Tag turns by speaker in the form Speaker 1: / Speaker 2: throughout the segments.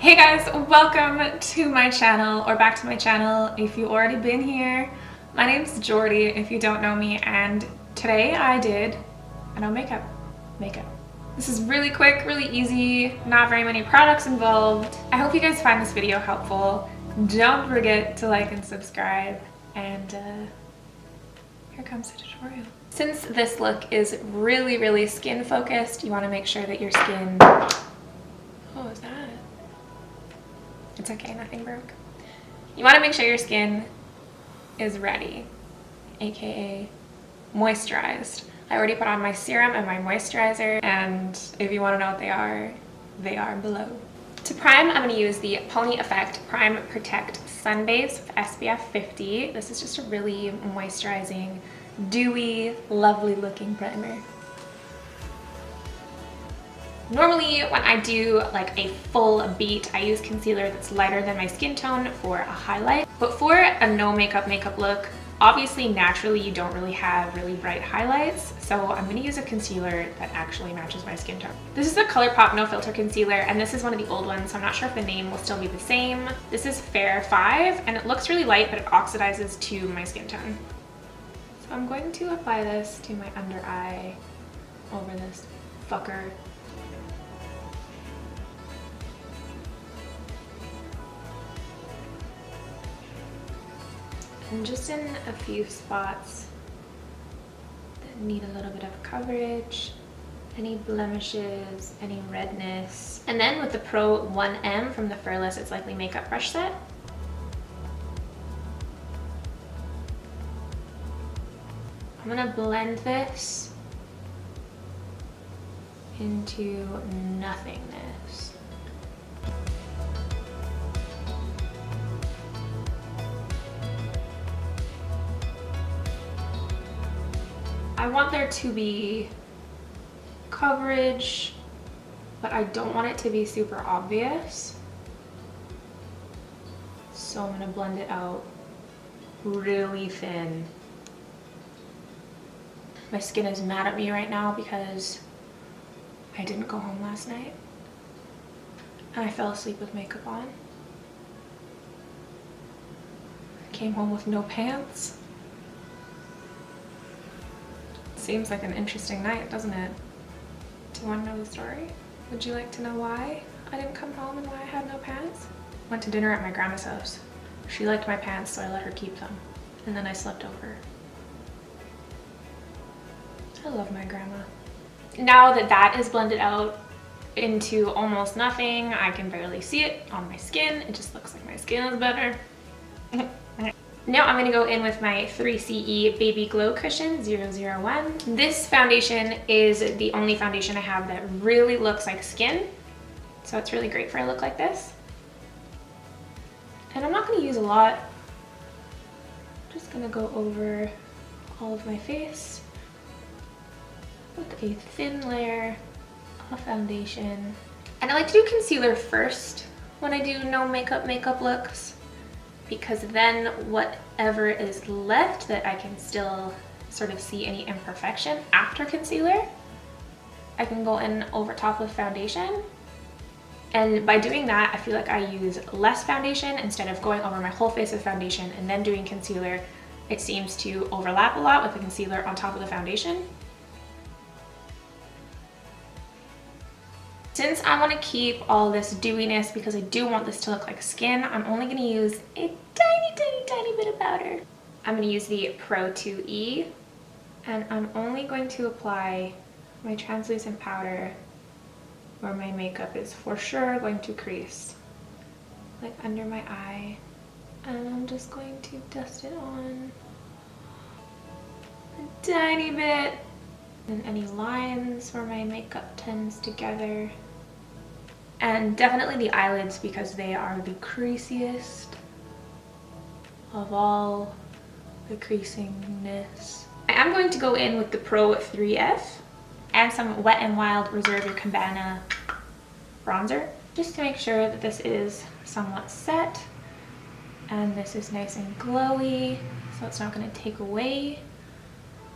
Speaker 1: Hey guys, welcome to my channel, or back to my channel if you've already been here. My name's Jordy if you don't know me, and today I did makeup. This is really quick, really easy, not very many products involved. I hope you guys find this video helpful. Don't forget to like and subscribe, and here comes the tutorial. Since this look is really skin focused, you want to make sure that your skin... What was that? It's okay, nothing broke. You want to make sure your skin is ready, aka moisturized. I already put on my serum and my moisturizer, and if you want to know what they are below. To prime, I'm going to use the Pony Effect Prime Protect Sun Base with SPF 50. This is just a really moisturizing, dewy, lovely looking primer. Normally when I do like a full beat, I use concealer that's lighter than my skin tone for a highlight. But for a no makeup look, obviously naturally you don't really have really bright highlights, so I'm going to use a concealer that actually matches my skin tone. This is the ColourPop No Filter Concealer, and this is one of the old ones, so I'm not sure if the name will still be the same. This is Fair 5, and it looks really light, but it oxidizes to my skin tone. So I'm going to apply this to my under eye over this fucker. And just in a few spots that need a little bit of coverage, any blemishes, any redness. And then with the Pro 1M from the Furless It's Likely Makeup Brush Set, I'm gonna blend this into nothingness. I want there to be coverage, but I don't want it to be super obvious. So I'm gonna blend it out really thin. My skin is mad at me right now because I didn't go home last night and I fell asleep with makeup on. I came home with no pants. Seems like an interesting night, doesn't it? Do you want to know the story? Would you like to know why I didn't come home and why I had no pants? Went to dinner at my grandma's house. She liked my pants, so I let her keep them. And then I slept over. I love my grandma. Now that that is blended out into almost nothing, I can barely see it on my skin. It just looks like my skin is better. Now I'm going to go in with my 3CE Baby Glow Cushion 001. This foundation is the only foundation I have that really looks like skin. So it's really great for a look like this. And I'm not going to use a lot. I'm just going to go over all of my face with a thin layer of foundation. And I like to do concealer first when I do no makeup looks, because then whatever is left that I can still sort of see any imperfection after concealer, I can go in over top of foundation. And by doing that, I feel like I use less foundation instead of going over my whole face with foundation and then doing concealer. It seems to overlap a lot with the concealer on top of the foundation. Since I want to keep all this dewiness because I do want this to look like skin, I'm only going to use a tiny bit of powder. I'm going to use the Pro 2E, and I'm only going to apply my translucent powder where my makeup is for sure going to crease, like under my eye. And I'm just going to dust it on a tiny bit. And any lines where my makeup tends together. And definitely the eyelids, because they are the creasiest of all the creasingness. I am going to go in with the Pro 3F and some Wet n Wild Reserve Your Cabana bronzer, just to make sure that this is somewhat set and this is nice and glowy, so it's not going to take away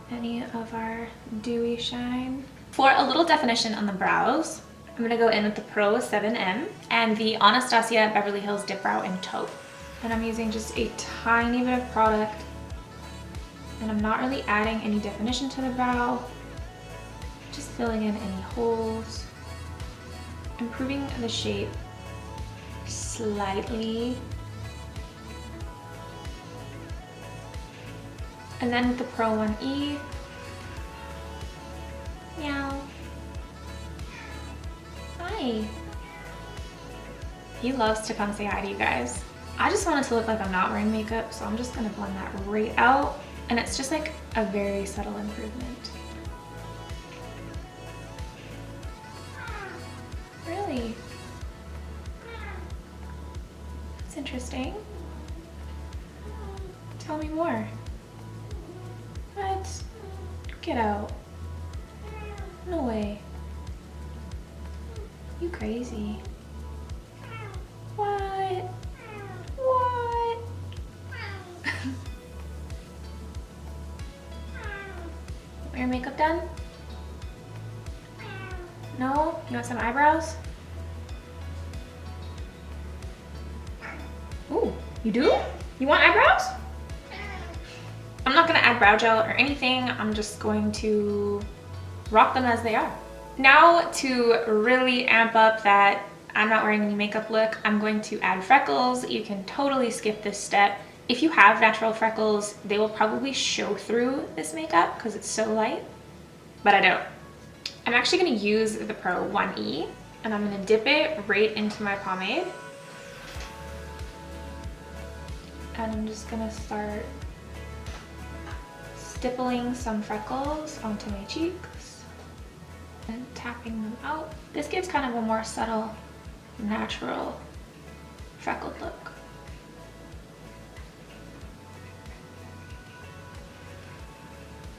Speaker 1: any of our dewy shine. For a little definition on the brows, I'm gonna go in with the Pro 7M and the Anastasia Beverly Hills Dip Brow in Taupe. And I'm using just a tiny bit of product, and I'm not really adding any definition to the brow, just filling in any holes, improving the shape slightly. And then with the Pro 1E, meow. Hi. He loves to come say hi to you guys. I just want it to look like I'm not wearing makeup, so I'm just gonna blend that right out. And it's just like a very subtle improvement. Really? That's interesting. Tell me more. What? Get out. No way. You crazy. What? What? Your makeup done? No? You want some eyebrows? Ooh, you do? You want eyebrows? I'm not gonna add brow gel or anything. I'm just going to rock them as they are. Now to really amp up that I'm not wearing any makeup look, I'm going to add freckles. You can totally skip this step. If you have natural freckles, they will probably show through this makeup because it's so light, but I don't. I'm actually gonna use the Pro 1E and I'm gonna dip it right into my pomade. And I'm just gonna start stippling some freckles onto my cheeks and tapping them out. This gives kind of a more subtle, natural freckled look.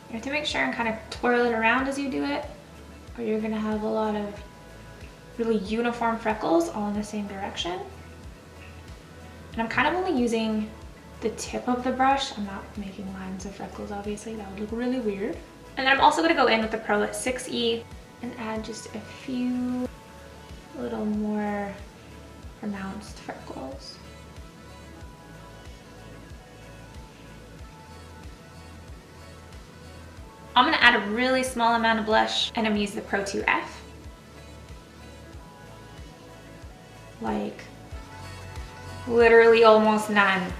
Speaker 1: You have to make sure and kind of twirl it around as you do it, or you're gonna have a lot of really uniform freckles all in the same direction. And I'm kind of only using the tip of the brush. I'm not making lines of freckles, obviously. That would look really weird. And then I'm also gonna go in with the Pro 6E and add just a few little more pronounced freckles. I'm gonna add a really small amount of blush and I'm gonna use the Pro 2F. Like, literally almost none.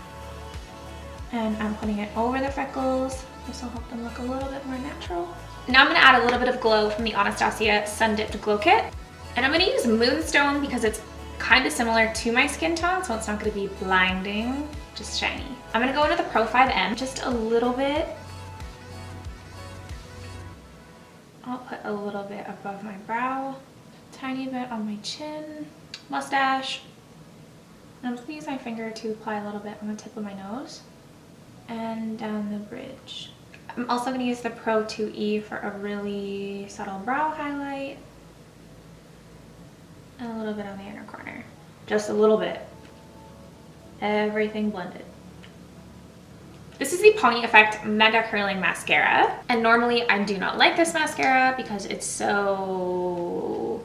Speaker 1: And I'm putting it over the freckles. This will help them look a little bit more natural. Now I'm gonna add a little bit of glow from the Anastasia Sun Dipped Glow Kit. And I'm gonna use Moonstone because it's kind of similar to my skin tone, so it's not gonna be blinding, just shiny. I'm gonna go into the Pro 5M, just a little bit. I'll put a little bit above my brow, tiny bit on my chin, mustache. And I'm just gonna use my finger to apply a little bit on the tip of my nose and down the bridge. I'm also gonna use the Pro 2E for a really subtle brow highlight and a little bit on the inner corner. Just a little bit. Everything blended. This is the Pony Effect Mega Curling Mascara. And normally I do not like this mascara because it's so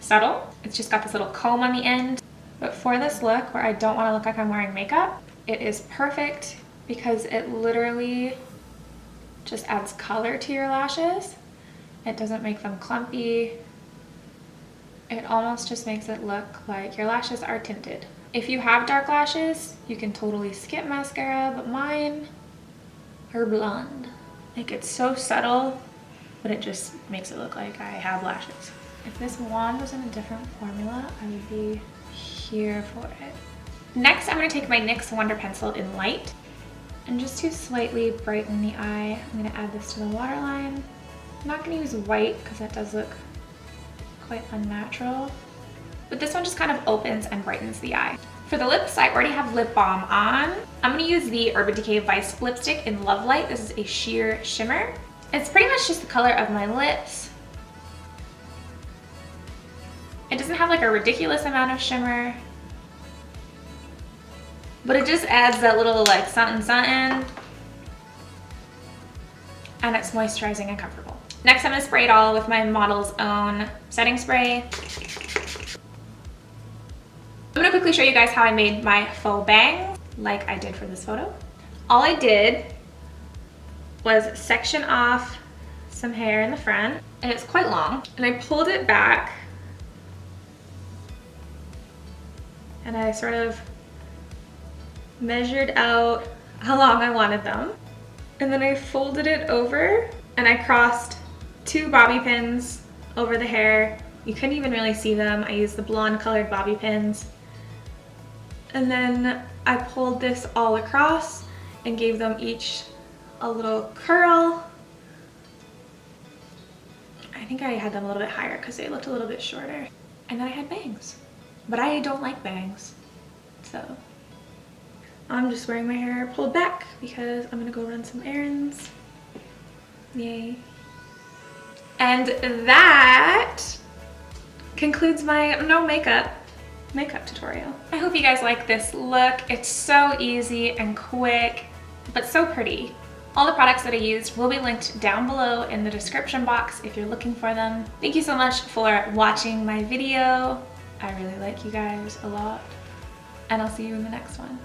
Speaker 1: subtle. It's just got this little comb on the end. But for this look where I don't want to look like I'm wearing makeup, it is perfect because it literally just adds color to your lashes. It doesn't make them clumpy. It almost just makes it look like your lashes are tinted. If you have dark lashes, you can totally skip mascara, but mine are blonde. Like, it's so subtle, but it just makes it look like I have lashes. If this wand was in a different formula, I would be here for it. Next, I'm gonna take my NYX Wonder Pencil in Light, and just to slightly brighten the eye, I'm gonna add this to the waterline. I'm not gonna use white because that does look quite unnatural, but this one just kind of opens and brightens the eye. For the lips, I already have lip balm on. I'm gonna use the Urban Decay Vice Lipstick in Love Light. This is a sheer shimmer. It's pretty much just the color of my lips. It doesn't have like a ridiculous amount of shimmer, but it just adds that little like something something, and it's moisturizing and comfortable. Next, I'm gonna spray it all with my Model's Own setting spray. I'm gonna quickly show you guys how I made my faux bangs like I did for this photo. All I did was section off some hair in the front, and it's quite long, and I pulled it back and I sort of measured out how long I wanted them, and then I folded it over and I crossed 2 bobby pins over the hair. You couldn't even really see them. I used the blonde colored bobby pins, and then I pulled this all across and gave them each a little curl. I think I had them a little bit higher because they looked a little bit shorter. And then I had bangs. But I don't like bangs. So I'm just wearing my hair pulled back because I'm gonna go run some errands. Yay. And that concludes my no makeup tutorial. I hope you guys like this look. It's so easy and quick, but so pretty. All the products that I used will be linked down below in the description box if you're looking for them. Thank you so much for watching my video. I really like you guys a lot, and I'll see you in the next one.